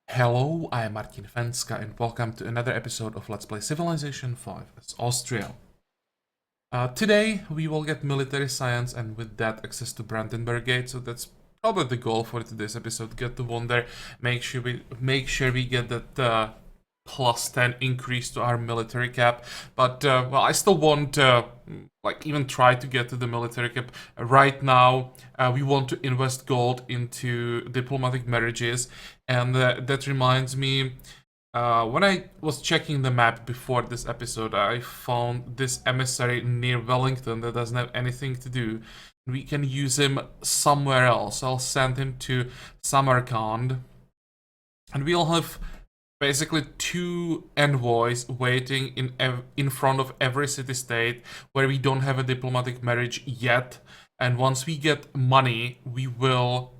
Hello, I am Martin Fencka and welcome to another episode of Let's Play Civilization 5 as Austria. Today we will get military science and with that access to Brandenburg Gate, so that's probably the goal for today's episode. Get to Wonder, make sure we get that plus 10 increase to our military cap, but well, I still want even try to get to the military cap. Right now we want to invest gold into diplomatic marriages, and that reminds me, when I was checking the map before this episode, I found this emissary near Wellington that doesn't have anything to do. We can use him somewhere else. I'll send him to Samarkand, and we'll have basically two envoys waiting in front of every city-state where we don't have a diplomatic marriage yet. And once we get money, we will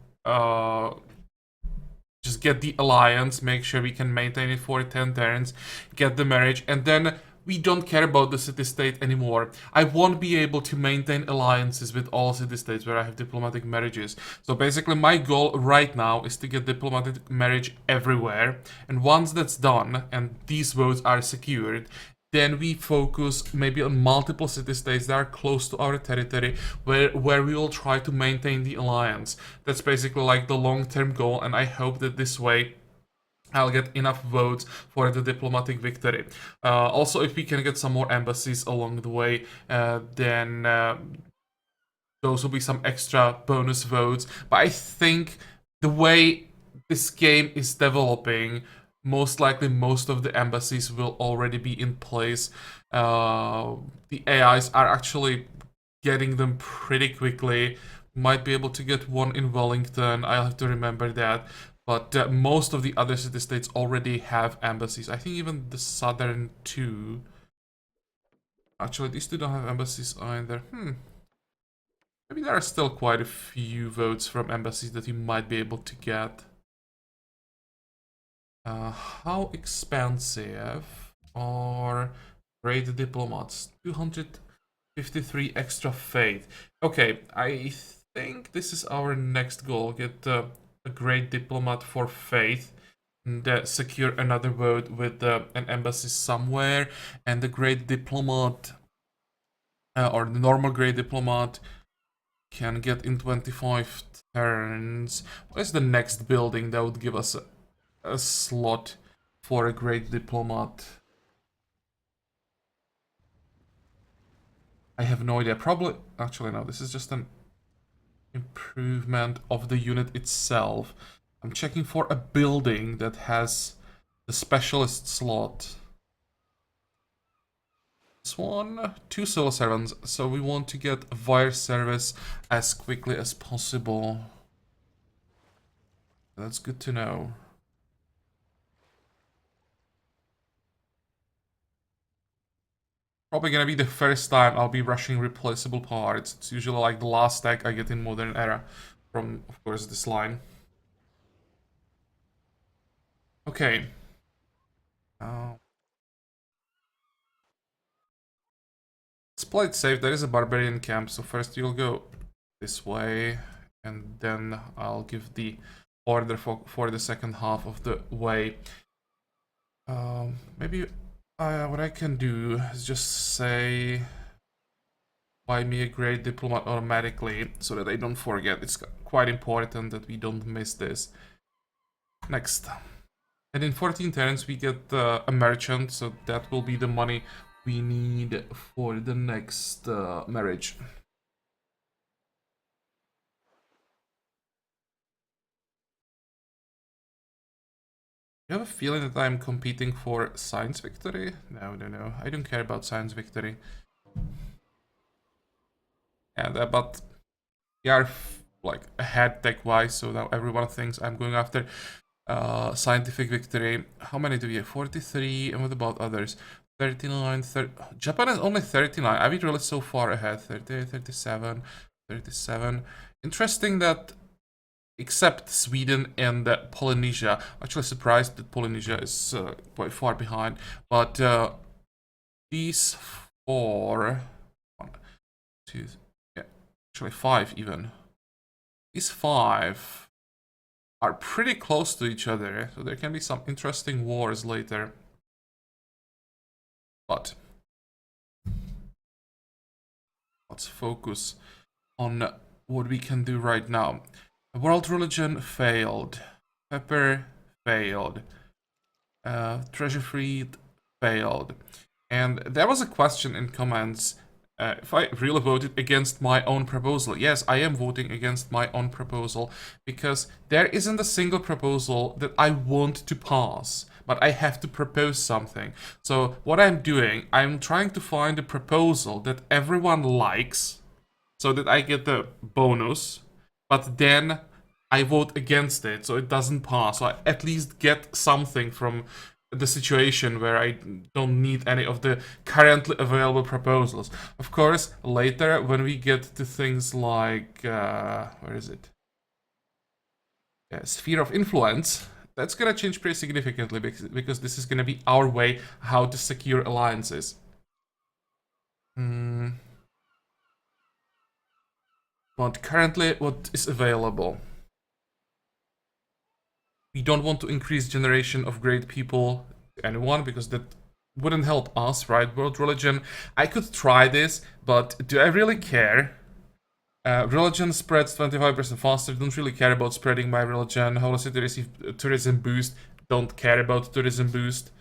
just get the alliance, make sure we can maintain it for 10 turns, get the marriage, and then we don't care about the city-state anymore. I won't be able to maintain alliances with all city-states where I have diplomatic marriages. So basically my goal right now is to get diplomatic marriage everywhere. And once that's done and these votes are secured, then we focus maybe on multiple city-states that are close to our territory where we will try to maintain the alliance. That's basically like the long-term goal, and I hope that this way I'll get enough votes for the diplomatic victory. Also, if we can get some more embassies along the way, then those will be some extra bonus votes. But I think the way this game is developing, most likely most of the embassies will already be in place. The AIs are actually getting them pretty quickly. Might be able to get one in Wellington, I'll have to remember that. But most of the other city-states already have embassies. I think even the southern two. Actually, these two don't have embassies either. Maybe there are still quite a few votes from embassies that you might be able to get. How expensive are great diplomats? 253 extra faith. Okay, I think this is our next goal. Get a great diplomat for faith and secure another vote with an embassy somewhere. And the great diplomat, or the normal great diplomat, can get in 25 turns. What is the next building that would give us a slot for a great diplomat? I have no idea. Probably, actually no, this is just an improvement of the unit itself. I'm checking for a building that has the specialist slot. This one, 2 civil servants, so we want to get wire service as quickly as possible. That's good to know. Probably gonna be the first time I'll be rushing replaceable parts. It's usually like the last tech I get in Modern Era from, of course, this line. Okay. Let's play it safe. There is a barbarian camp, so first you'll go this way, and then I'll give the order for the second half of the way. Maybe what I can do is just say, buy me a great diplomat automatically, so that I don't forget. It's quite important that we don't miss this. Next. And in 14 turns we get a merchant, so that will be the money we need for the next marriage. You have a feeling that I'm competing for science victory? No. I don't care about science victory. Yeah, but we are like ahead tech-wise, so now everyone thinks I'm going after scientific victory. How many do we have? 43, and what about others? 39, 30. Japan is only 39. Are we really so far ahead? 30, 37, 37. Interesting that except Sweden and Polynesia. Actually surprised that Polynesia is quite far behind. But these four, 1, 2, yeah, actually 5 even. These 5 are pretty close to each other, so there can be some interesting wars later. But let's focus on what we can do right now. World religion failed. Pepper failed. Treasure Fleet failed. And there was a question in comments if I really voted against my own proposal. Yes, I am voting against my own proposal because there isn't a single proposal that I want to pass, but I have to propose something. So what I'm doing, I'm trying to find a proposal that everyone likes so that I get the bonus, but then I vote against it so it doesn't pass. So I at least get something from the situation where I don't need any of the currently available proposals. Of course, later when we get to things like, where is it? Yeah, sphere of influence, that's gonna change pretty significantly because this is gonna be our way how to secure alliances. But currently, what is available? We don't want to increase generation of great people to anyone because that wouldn't help us, right? World religion. I could try this, but do I really care? Religion spreads 25% faster. Don't really care about spreading my religion. Holy City receive tourism boost. Don't care about tourism boost.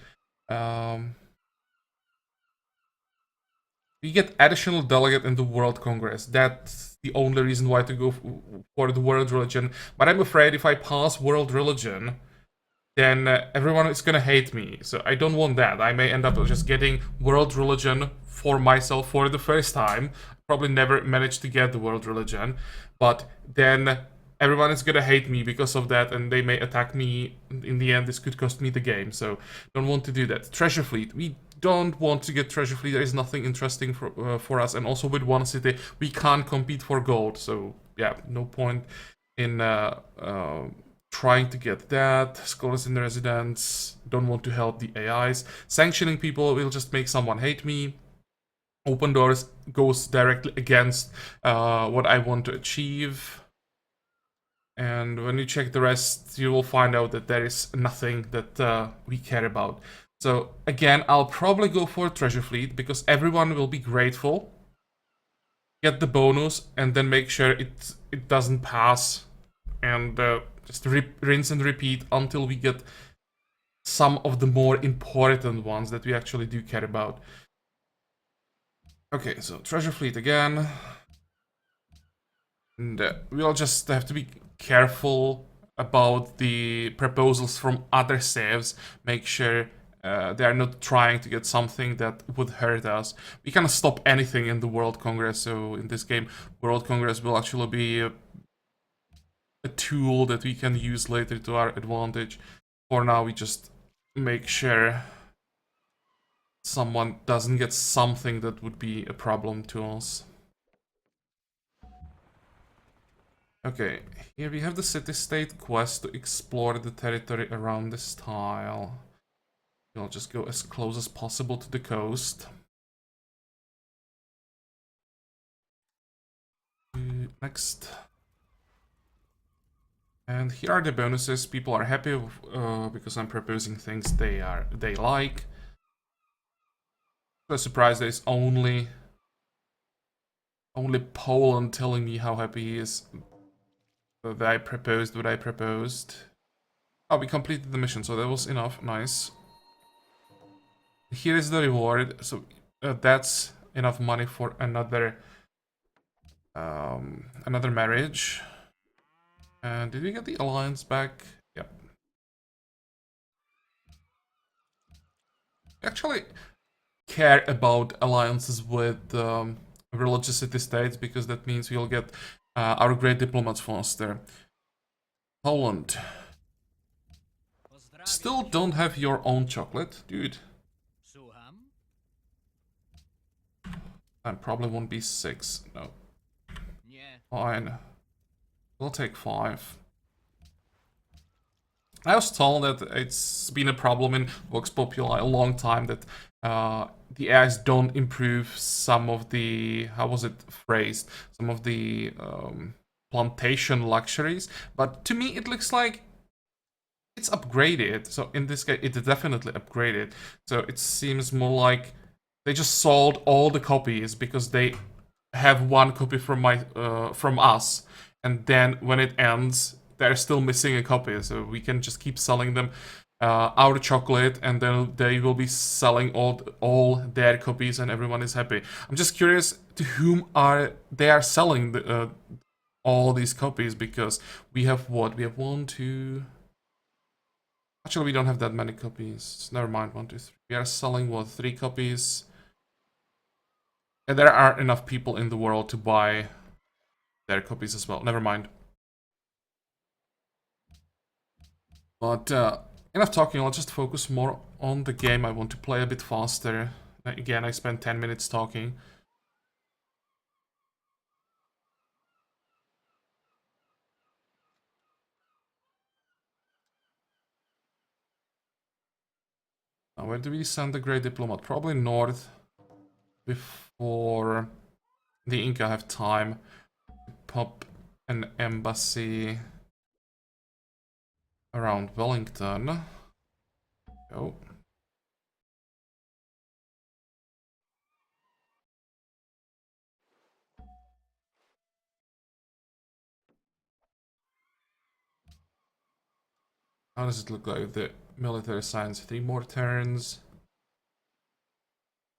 We get additional delegate in the World Congress. That's the only reason why to go for the World Religion. But I'm afraid if I pass World Religion, then everyone is gonna hate me. So I don't want that. I may end up just getting World Religion for myself for the first time. Probably never manage to get the World Religion. But then everyone is gonna hate me because of that, and they may attack me. In the end, this could cost me the game. So don't want to do that. Treasure Fleet. We don't want to get Treasure Fleet. There is nothing interesting for us. And also with one city, we can't compete for gold. So yeah, no point in trying to get that. Scholars in the residence. Don't want to help the AIs. Sanctioning people will just make someone hate me. Open doors goes directly against what I want to achieve. And when you check the rest, you will find out that there is nothing that we care about. So again, I'll probably go for Treasure Fleet because everyone will be grateful. Get the bonus and then make sure it doesn't pass. And just rinse and repeat until we get some of the more important ones that we actually do care about. Okay, so Treasure Fleet again. And we'll just have to be careful about the proposals from other saves. Make sure they are not trying to get something that would hurt us. We cannot stop anything in the World Congress, so in this game, World Congress will actually be a tool that we can use later to our advantage. For now, we just make sure someone doesn't get something that would be a problem to us. Okay, here we have the city-state quest to explore the territory around this tile. We'll just go as close as possible to the coast. Next. And here are the bonuses. People are happy because I'm proposing things they like. I'm surprised there's only Poland telling me how happy he is that I proposed what I proposed. Oh, we completed the mission, so that was enough. Nice. Here is the reward. So that's enough money for another marriage. And did we get the alliance back? Yep. Actually care about alliances with religious city-states because that means we'll get our great diplomats faster. Poland. Still don't have your own chocolate, dude. I probably won't be 6. No. Fine. We'll take 5. I was told that it's been a problem in Vox Populi a long time that the AIs don't improve some of the, how was it phrased, some of the plantation luxuries. But to me, it looks like it's upgraded. So in this case, it's definitely upgraded. So it seems more like they just sold all the copies because they have one copy from us, and then when it ends, they're still missing a copy. So we can just keep selling them our chocolate, and then they will be selling all their copies, and everyone is happy. I'm just curious to whom they are selling all these copies, because we have what? We have one, two. Actually, we don't have that many copies. Never mind, one, two, three. We are selling what? 3 copies. And there aren't enough people in the world to buy their copies as well. Never mind. But enough talking. I'll just focus more on the game. I want to play a bit faster. Again, I spent 10 minutes talking. Now, where do we send the Great Diplomat? Probably north, before the Inca have time to pop an embassy around Wellington. Oh. How does it look like the military science? 3 more turns.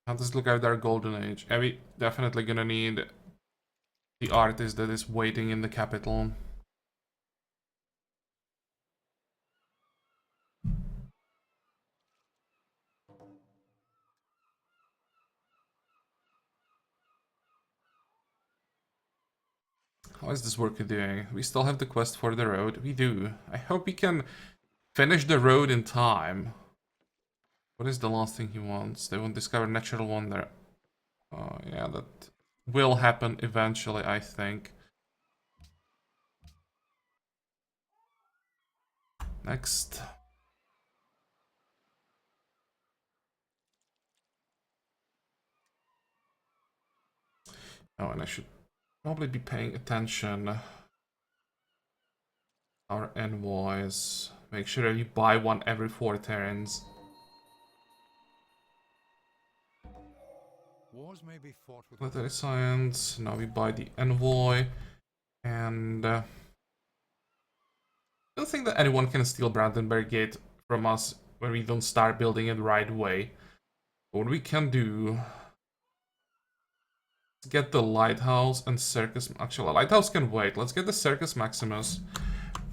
How does it look like our golden age? Are we definitely gonna need the artist that is waiting in the capital? How is this worker doing? We still have the quest for the road. We do. I hope we can finish the road in time. What is the last thing he wants? They want to discover natural wonder. Yeah, that will happen eventually, I think. Next. Oh, and I should probably be paying attention. Our envoys. Make sure that you buy one every 4 turns. Wars may be fought with Military science. Now we buy the envoy. And I don't think that anyone can steal Brandenburg Gate from us when we don't start building it right away. But what we can do is get the lighthouse and Circus. Actually, lighthouse can wait. Let's get the Circus Maximus,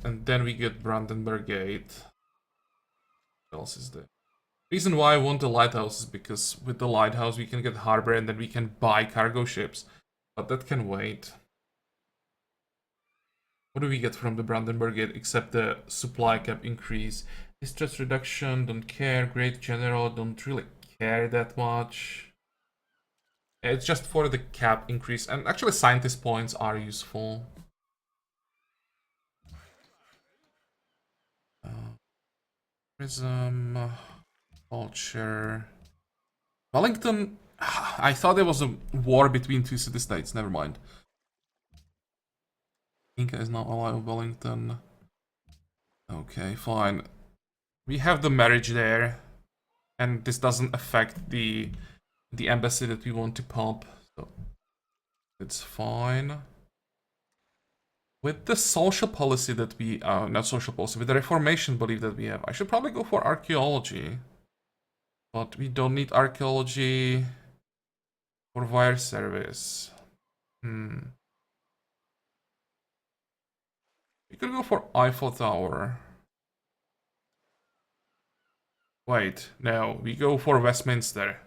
and then we get Brandenburg Gate. What else is there? Reason why I want the lighthouse is because with the lighthouse we can get harbor, and then we can buy cargo ships. But that can wait. What do we get from the Brandenburg Gate except the supply cap increase? Distress reduction, don't care. Great General, don't really care that much. It's just for the cap increase, and actually scientist points are useful. Prism, culture. Wellington, I thought there was a war between 2 city-states, never mind. Inca is now ally of Wellington. Okay, fine. We have the marriage there, and this doesn't affect the embassy that we want to pump, so it's fine. With the social policy that we, not social policy, with the reformation belief that we have, I should probably go for archaeology. But we don't need archaeology for wire service. We could go for Eiffel Tower. Wait, no, we go for Westminster.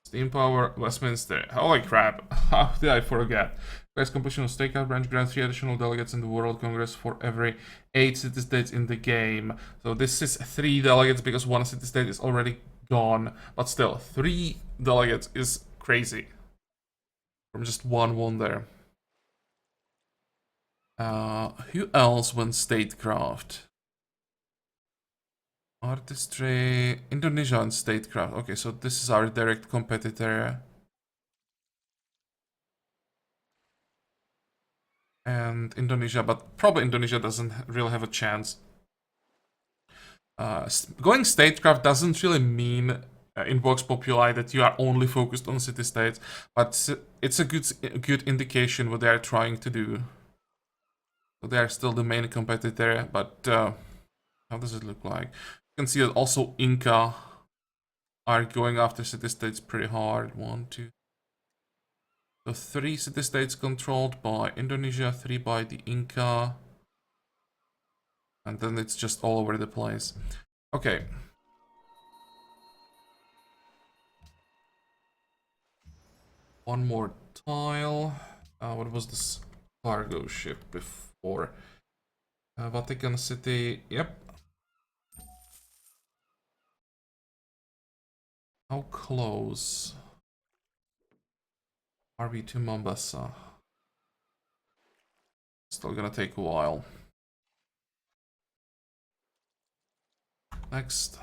Steam Power, Westminster. Holy crap, how did I forget? Guys, completion of Stakeout Branch grants 3 additional delegates in the World Congress for every 8 city-states in the game. So this is 3 delegates because 1 city-state is already gone. But still, 3 delegates is crazy. From just one wonder. Who else wants statecraft? Artistry, Indonesia and statecraft. Okay, so this is our direct competitor. and Indonesia, but probably Indonesia doesn't really have a chance. Going statecraft doesn't really mean in Vox Populi that you are only focused on city-states, but it's a good indication what they are trying to do. So they are still the main competitor, but how does it look like? You can see that also Inca are going after city-states pretty hard. 1, 2. So 3 city-states controlled by Indonesia, 3 by the Inca. And then it's just all over the place. Okay. One more tile. What was this cargo ship before? Vatican City. Yep. How close are we to Mombasa? Still gonna take a while. Next.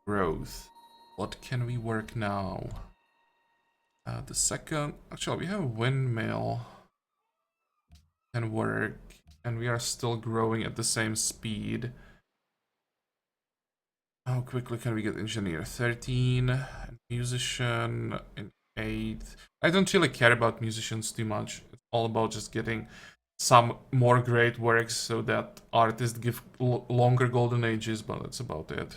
Growth. What can we work now? The second... Actually, we have a windmill. Can work. And we are still growing at the same speed. How quickly can we get engineer? 13. Musician in 8. I don't really care about musicians too much. It's all about just getting some more great works so that artists give longer golden ages, but that's about it.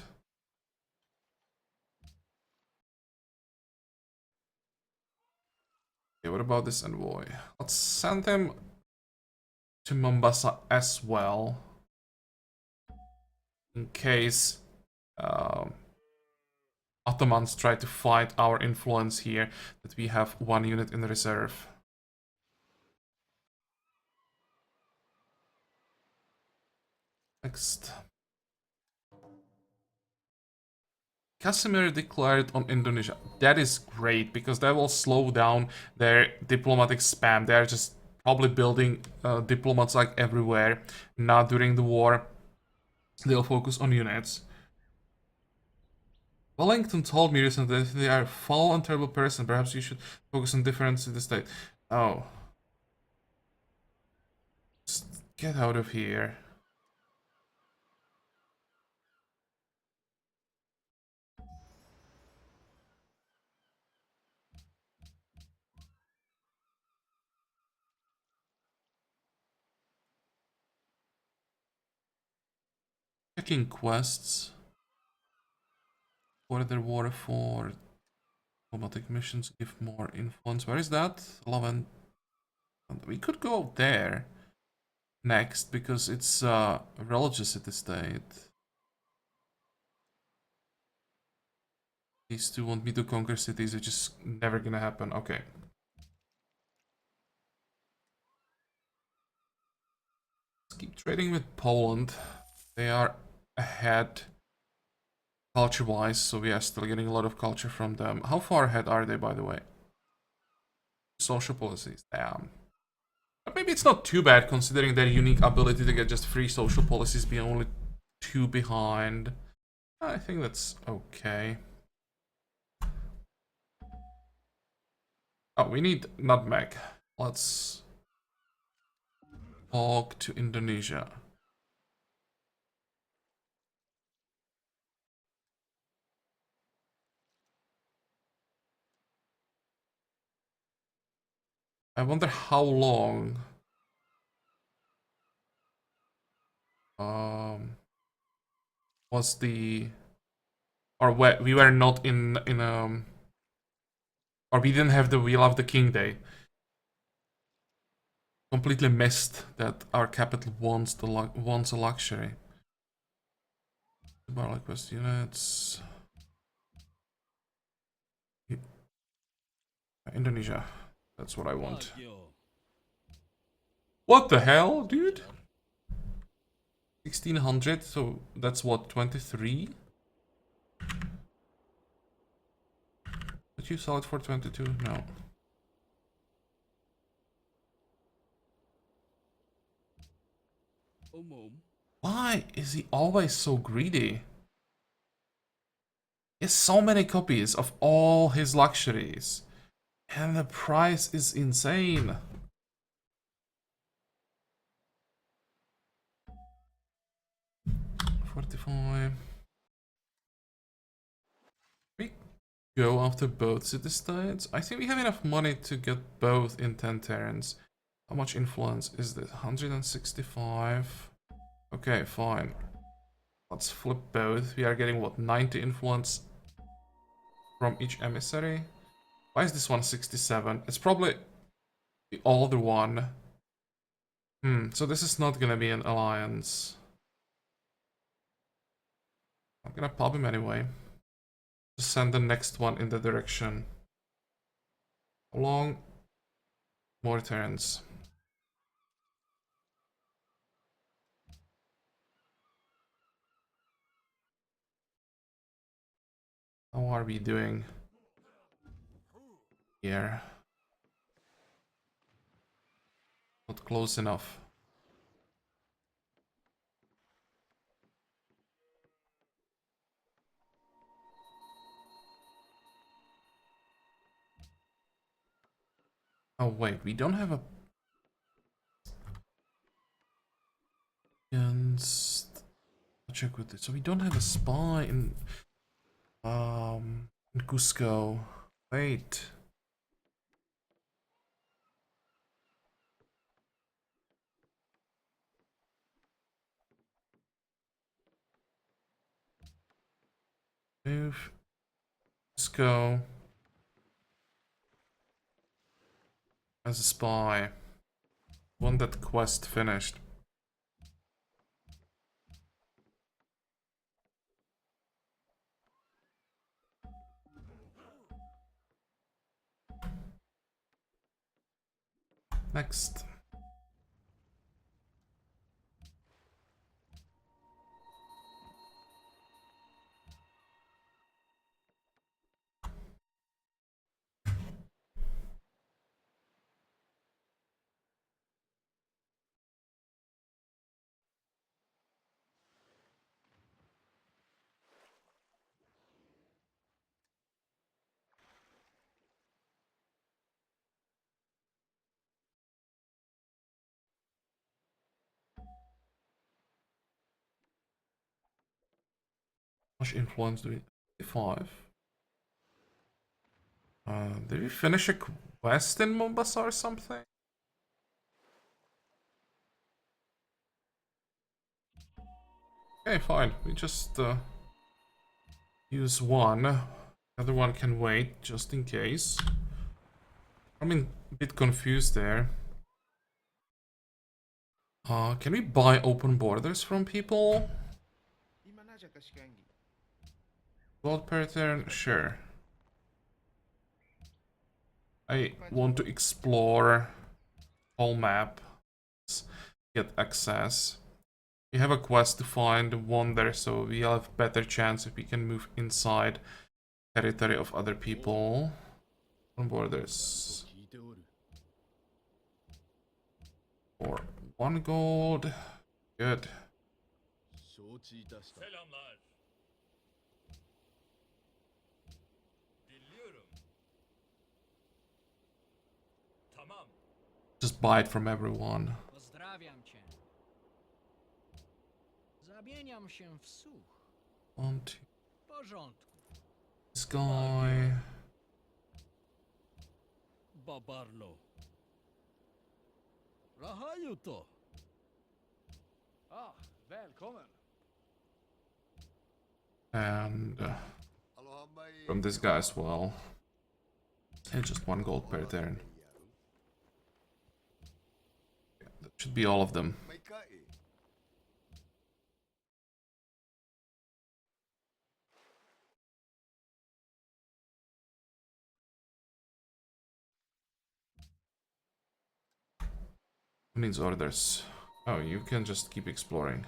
Okay, what about this envoy? Let's send him to Mombasa as well. In case Ottomans try to fight our influence here, that we have 1 unit in reserve. Next. Casimir declared on Indonesia. That is great, because that will slow down their diplomatic spam. They're just probably building diplomats like everywhere. Not during the war. They'll focus on units. Wellington told me recently that they are a foul and terrible person. Perhaps you should focus on difference in the state. Oh. Just get out of here. Checking quests. Further water for diplomatic missions give more influence. Where is that? 11. We could go there next because it's a religious city-state. These two want me to conquer cities, which is never gonna happen. Okay. Let's keep trading with Poland. They are ahead culture-wise, so we are still getting a lot of culture from them. How far ahead are they, by the way? Social policies, damn. But maybe it's not too bad considering their unique ability to get just free social policies being only 2 behind. I think that's okay. Oh, we need nutmeg. Let's talk to Indonesia. I wonder how long was the, or we were not in or we didn't have the Wheel of the King Day. Completely missed that our capital wants a luxury. Bar quest units. Indonesia. That's what I want. What the hell, dude? 1600, so that's what, 23? Did you sell it for 22? No. Why is he always so greedy? He has so many copies of all his luxuries. And the price is insane. $45. We go after both city-states. I think we have enough money to get both in 10 turns. How much influence is this? 165. Okay, fine. Let's flip both. We are getting, what, 90 influence from each emissary? Why is this one 67? It's probably the older one. So this is not gonna be an alliance. I'm gonna pop him anyway. Just send the next one in the direction. How long? More turns. How are we doing here? Not close enough. Oh wait, we don't have a... Against... I'll check with it. So we don't have a spy in Cusco. Wait. Move. Cusco. As a spy. Want that quest finished. Next. How much influence do we... 5. Did we finish a quest in Mombasa or something? Okay, fine. We just use one. The other one can wait, just in case. I'm a bit confused there. Can we buy open borders from people? Gold per turn? Sure. I want to explore whole map. Get access. We have a quest to find wonder, so we have better chance if we can move inside territory of other people. Open borders. For 1 gold. Good. Just buy it from everyone. One, two. This guy. And from this guy as well. And just 1 gold per turn. Yeah, that should be all of them. Who needs orders? Oh, you can just keep exploring.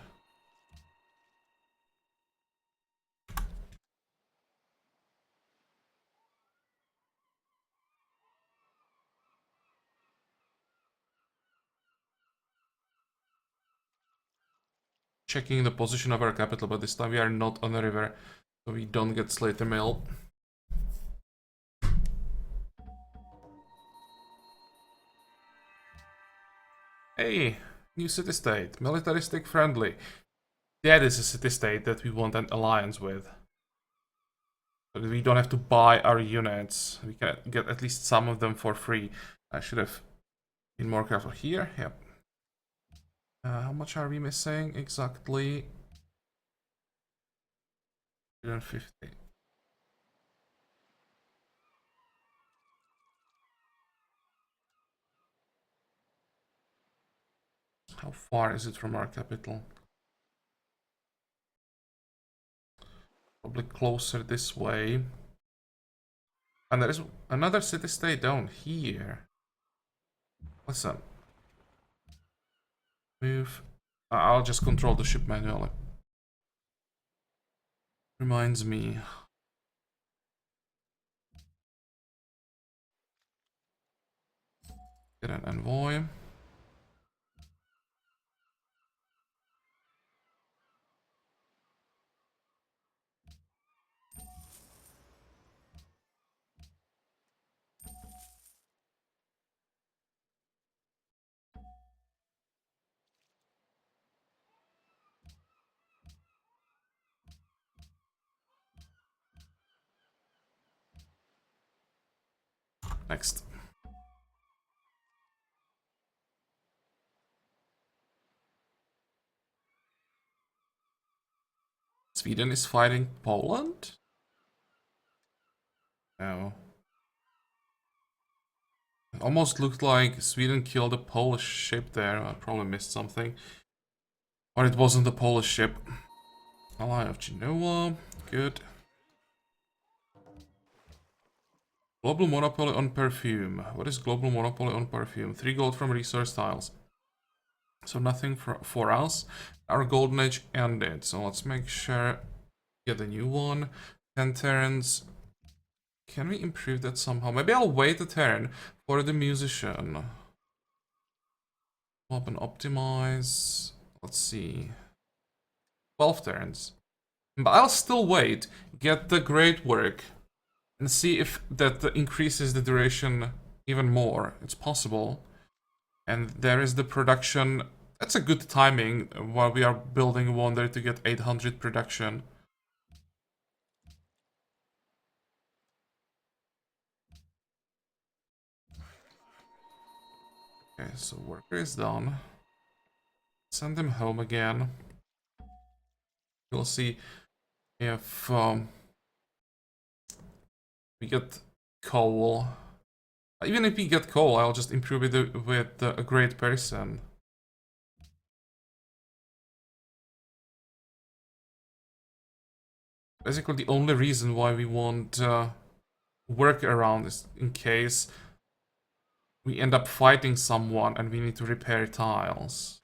Checking the position of our capital, but this time we are not on the river, so we don't get Slater Mill. Hey, new city-state, militaristic friendly. That is a city-state that we want an alliance with. But we don't have to buy our units. We can get at least some of them for free. I should have been more careful here. Yep. How much are we missing exactly? 150. How far is it from our capital? Probably closer this way. And there is another city-state down here. Listen. Move. I'll just control the ship manually. Reminds me. Get an envoy. Next. Sweden is fighting Poland? No. It almost looked like Sweden killed a Polish ship there. I probably missed something. Or it wasn't a Polish ship. Ally of Genoa. Good. Global monopoly on perfume. What is global monopoly on perfume? 3 gold from resource tiles. So nothing for us. Our golden age ended. So let's make sure get a new one. 10 turns. Can we improve that somehow? Maybe I'll wait a turn for the musician. Swap and optimize. Let's see. 12 turns. But I'll still wait. Get the great work. And see if that increases the duration even more. It's possible. And there is the production. That's a good timing while we are building Wonder to get 800 production. Okay, so worker is done. Send him home again. We'll see if we get coal. Even if we get coal, I'll just improve it with a great person. Basically, the only reason why we want work around is in case we end up fighting someone and we need to repair tiles.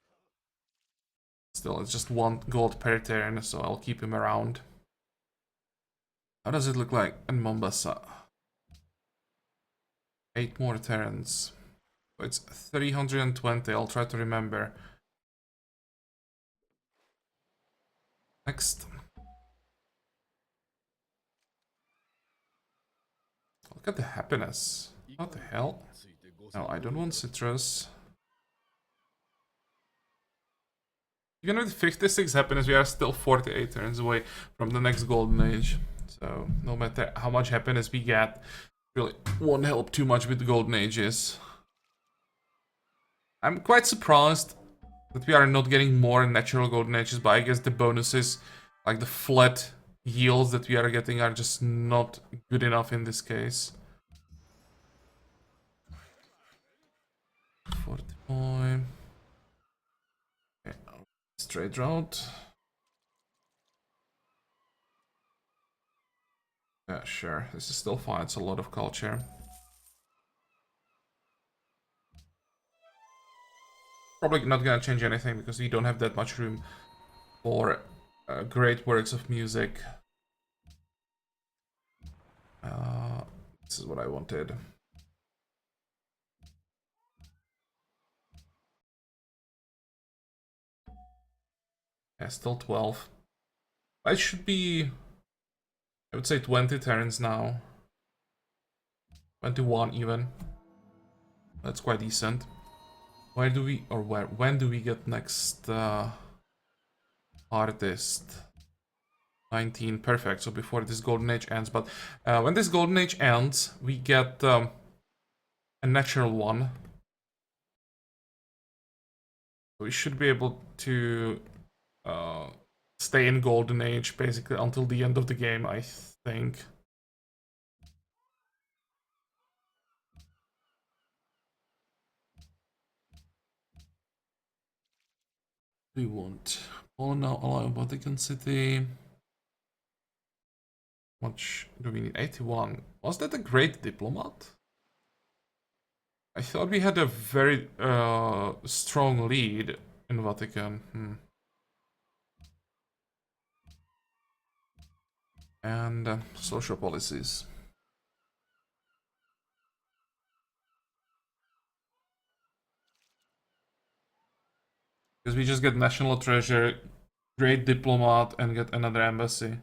Still, it's just 1 gold per turn, so I'll keep him around. How does it look like in Mombasa? 8 more turns. So it's 320, I'll try to remember. Next. Look at the happiness. What the hell? No, I don't want citrus. Even with 56 happiness, we are still 48 turns away from the next golden age. So, no matter how much happiness we get, really won't help too much with the golden ages. I'm quite surprised that we are not getting more natural golden ages, but I guess the bonuses, like the flat yields that we are getting, are just not good enough in this case. 45. Okay, straight route. Yeah, sure. This is still fine. It's a lot of culture. Probably not gonna change anything because we don't have that much room for great works of music. This is what I wanted. Yeah, still 12. I should be, I would say 20 turns now. 21 even. That's quite decent. Where do we, or when do we get next artist? 19, perfect. So before this golden age ends, but when this golden age ends, we get a natural one. We should be able to stay in golden age basically until the end of the game, I think. We want all now allow Vatican City. Much do we need? 81. Was that a great diplomat? I thought we had a very strong lead in Vatican. And social policies. Because we just get national treasure, great diplomat, and get another embassy.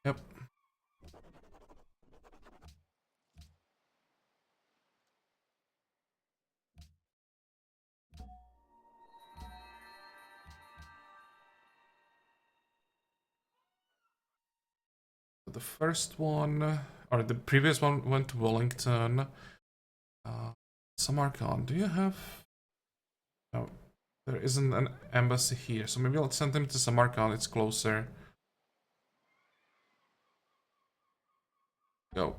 Yep. The first one, or the previous one went to Wellington. Samarkand, do you have... No, there isn't an embassy here, so maybe I'll send him to Samarkand, it's closer. Go.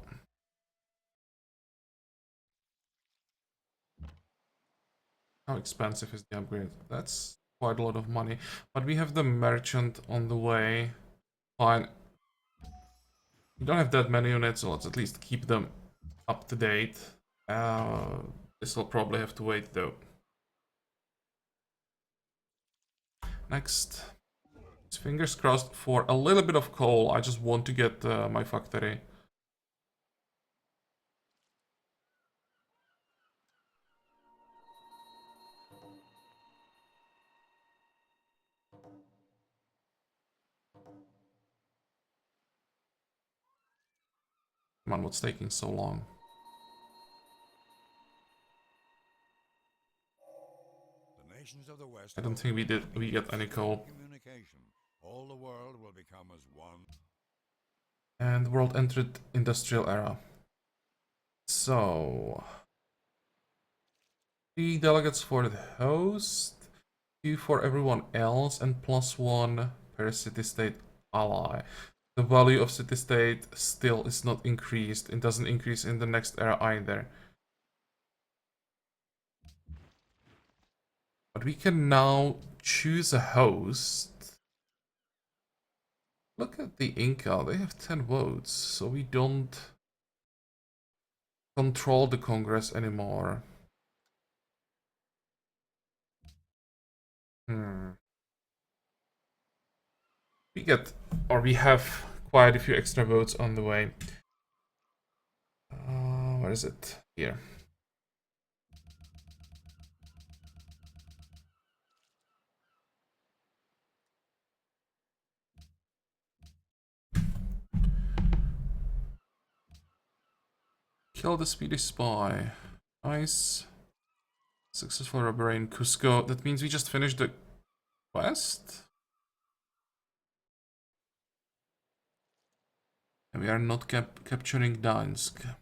How expensive is the upgrade? That's quite a lot of money. But we have the merchant on the way. Fine. We don't have that many units, so let's at least keep them up to date. This will probably have to wait though. Next. Fingers crossed for a little bit of coal. I just want to get my factory. Come on, what's taking so long? I don't think we get any coal. All the world will become as one. And the world entered industrial era. So 3 delegates for the host, 2 for everyone else, and +1 per city-state ally. The value of city-state still is not increased. It doesn't increase in the next era either. But we can now choose a host. Look at the Inca, they have 10 votes, so we don't control the Congress anymore. We have quite a few extra votes on the way. Where is it? Here. Kill the speedy spy. Nice. Successful robbery in Cusco. That means we just finished the quest? And we are not capturing Gdansk.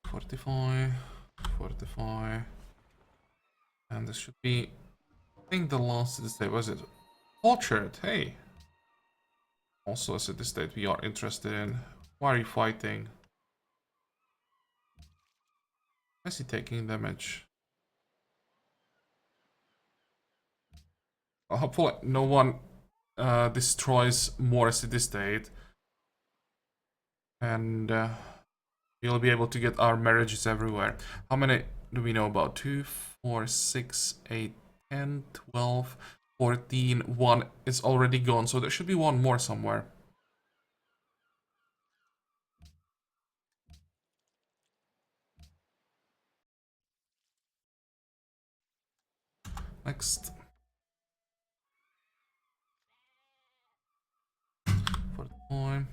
Fortify. And this should be, I think, the last city state. Was it? Orchard, hey. Also a city state we are interested in. Why are you fighting? Is he taking damage? Well, hopefully no one destroys more city-state. And we'll be able to get our marriages everywhere. How many do we know about? 2, 4, 6, 8, 10, 12, 14. 1 is already gone, so there should be one more somewhere. Next. For the time.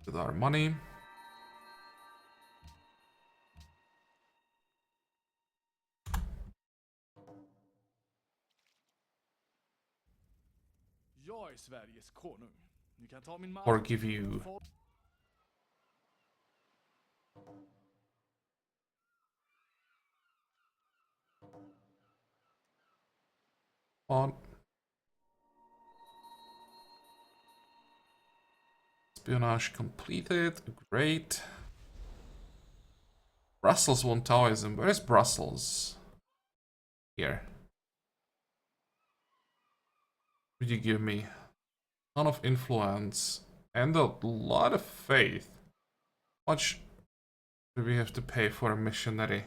With our money. Jag är Sveriges konung. Ni kan ta min Or mark. give you on. Espionage completed. Great. Brussels won Taoism. Where is Brussels? Here. Would you give me? Ton of influence and a lot of faith. How much do we have to pay for a missionary?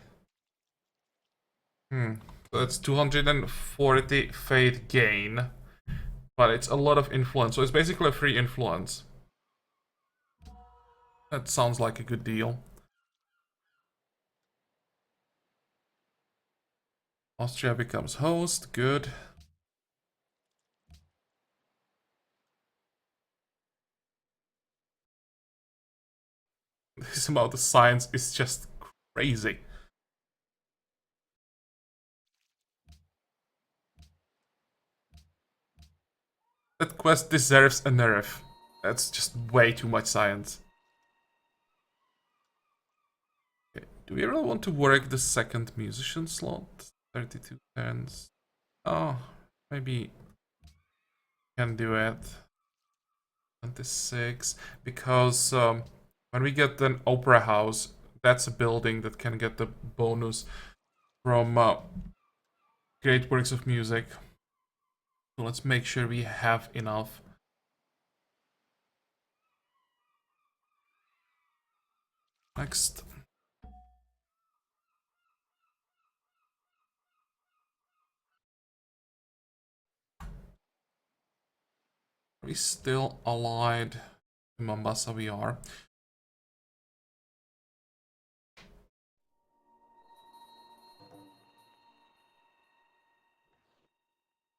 So that's 240 faith gain, but it's a lot of influence, so it's basically a free influence. That sounds like a good deal. Austria becomes host, good. This amount of science is just crazy. That quest deserves a nerf. That's just way too much science. Okay. Do we really want to work the second musician slot? 32 turns. Oh, maybe can do it. 26, because when we get an opera house, that's a building that can get the bonus from great works of music. So let's make sure we have enough. Next. Are we still allied to Mombasa? We are.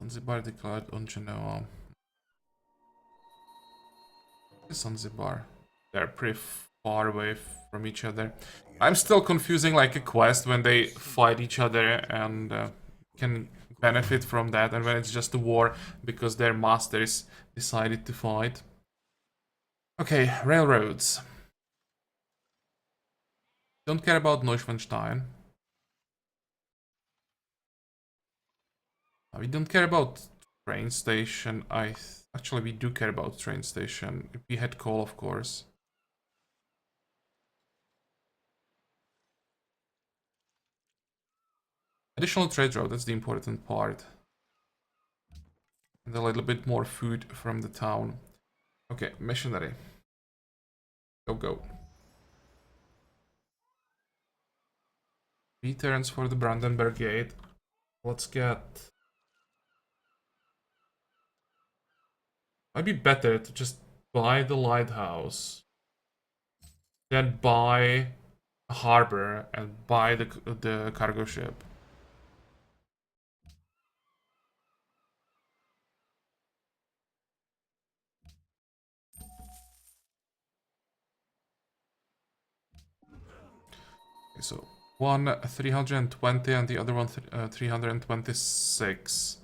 Zanzibar declared on Genoa. Zanzibar. They're pretty far away from each other. I'm still confusing like a quest when they fight each other and can benefit from that, and when it's just a war because their masters decided to fight. Okay, railroads. Don't care about Neuschwanstein. We don't care about train station. Actually, we do care about train station. If we had coal, of course. Additional trade route, that's the important part. And a little bit more food from the town. Okay, missionary. Go, go. 3 turns for the Brandenburg Gate. Let's get... Might be better to just buy the lighthouse. Then buy a harbor and buy the cargo ship. Okay, so one 320 and the other one 326.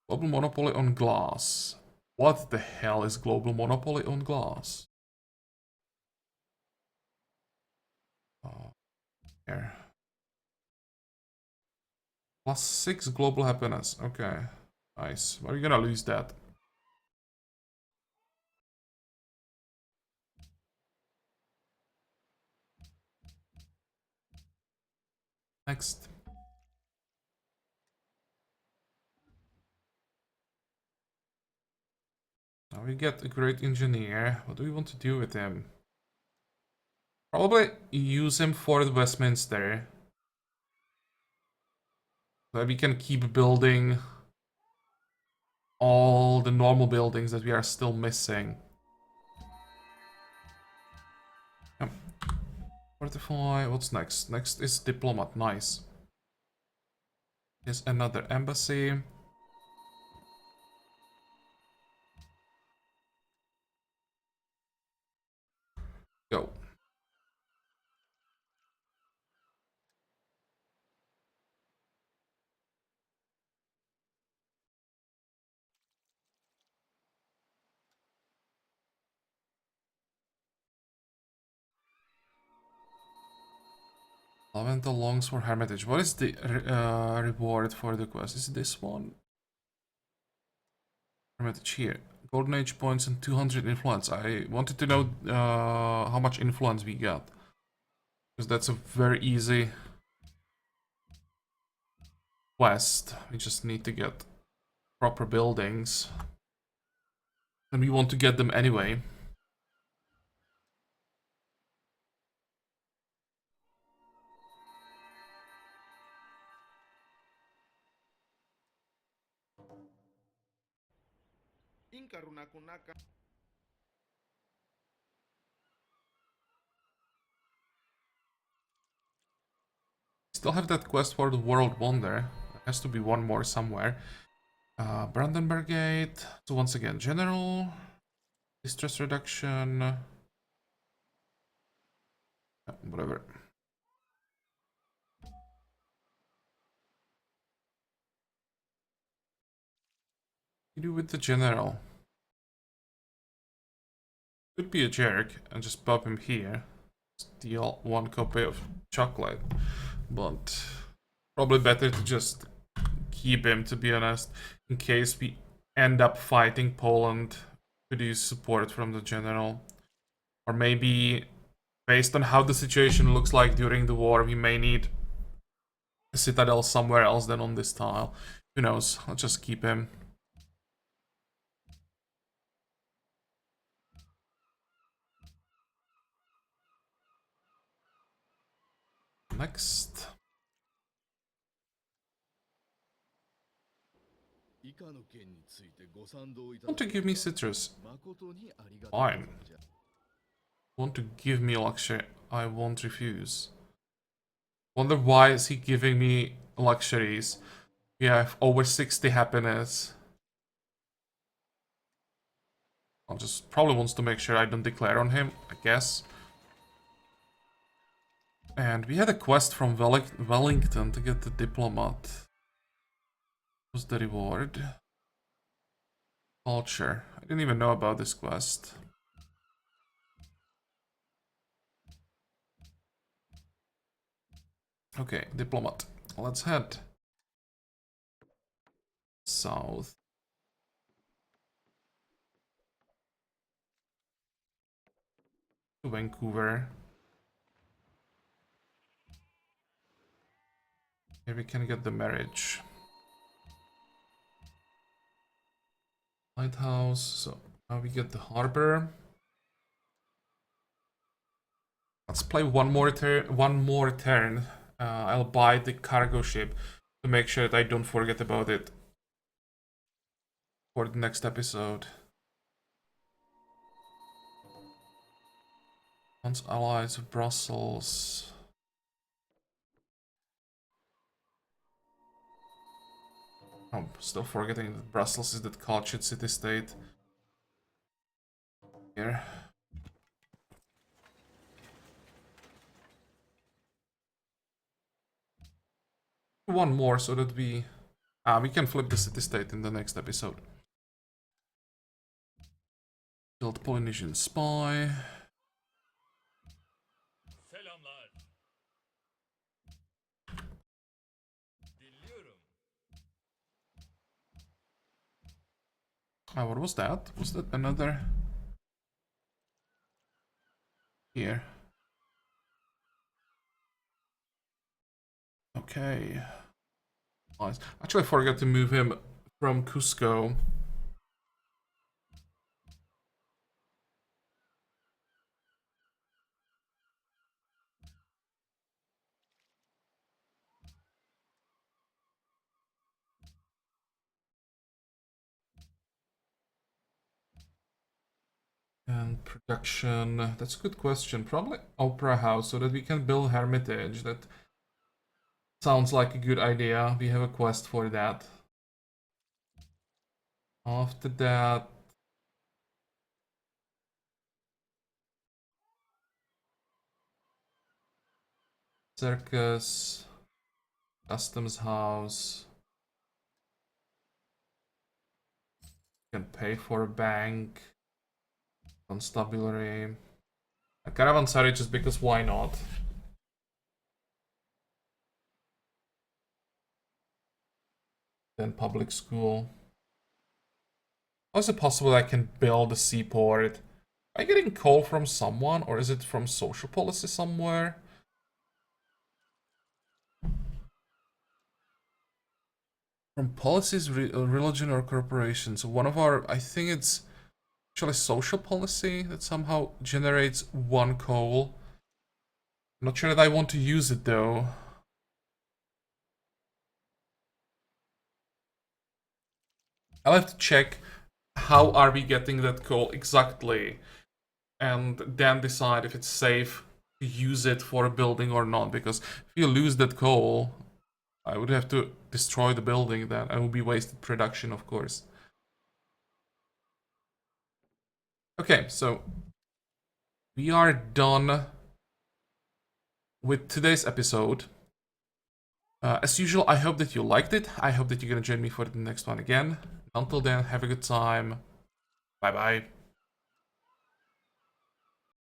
Global monopoly on glass. What the hell is global monopoly on glass? Here. +6 global happiness. Okay. Nice. But you're gonna lose that. Next. Now we get a great engineer. What do we want to do with him? Probably use him for the Westminster. So we can keep building all the normal buildings that we are still missing. Yep. Fortify. What's next? Next is diplomat. Nice. Here's another embassy. Go. Laventa longs for Hermitage. What is the reward for the quest? Is it this one? Hermitage here. Golden Age points and 200 influence. I wanted to know how much influence we got. Because that's a very easy quest. We just need to get proper buildings. And we want to get them anyway. Still have that quest for the World Wonder. There has to be one more somewhere. Brandenburg Gate. So once again, General. Distress reduction. Whatever. You do with the General. Could be a jerk and just pop him here. Steal one copy of chocolate. But probably better to just keep him, to be honest, in case we end up fighting Poland. Could use support from the general. Or maybe, based on how the situation looks like during the war, we may need a citadel somewhere else than on this tile. Who knows? I'll just keep him. Next. Want to give me citrus? Fine. Want to give me luxury? I won't refuse. Wonder why is he giving me luxuries? We have over 60 happiness. I'll just probably wants to make sure I don't declare on him, I guess. And we had a quest from Wellington to get the diplomat. What's the reward? Culture. I didn't even know about this quest. Okay, diplomat. Let's head south. To Vancouver. Here we can get the marriage. Lighthouse. So now we get the harbor. Let's play one more turn. I'll buy the cargo ship to make sure that I don't forget about it for the next episode. Once allies of Brussels. I'm still forgetting that Brussels is that cultured city-state. Here. One more so that we can flip the city-state in the next episode. Build Polynesian spy. Selamlar. Dinliyorum. What was that? Was that another? Here. Oh, Okay. Nice. Actually, I forgot to move him from Cusco. And production, that's a good question. Probably Opera House, so that we can build Hermitage. That sounds like a good idea. We have a quest for that. After that, Circus, Customs House. You can pay for a bank. Constabulary. A Caravanserai just because why not? Then public school. How is it possible I can build a seaport? Am I getting coal from someone, or is it from social policy somewhere? From policies, religion, or corporations. So one of our, I think it's actually social policy that somehow generates one coal. I'm not sure that I want to use it though. I'll have to check how are we getting that coal exactly, and then decide if it's safe to use it for a building or not. Because if you lose that coal, I would have to destroy the building then. It would be wasted production, of course. Okay, so we are done with today's episode. As usual, I hope that you liked it. I hope that you're gonna join me for the next one again. Until then, have a good time. Bye bye.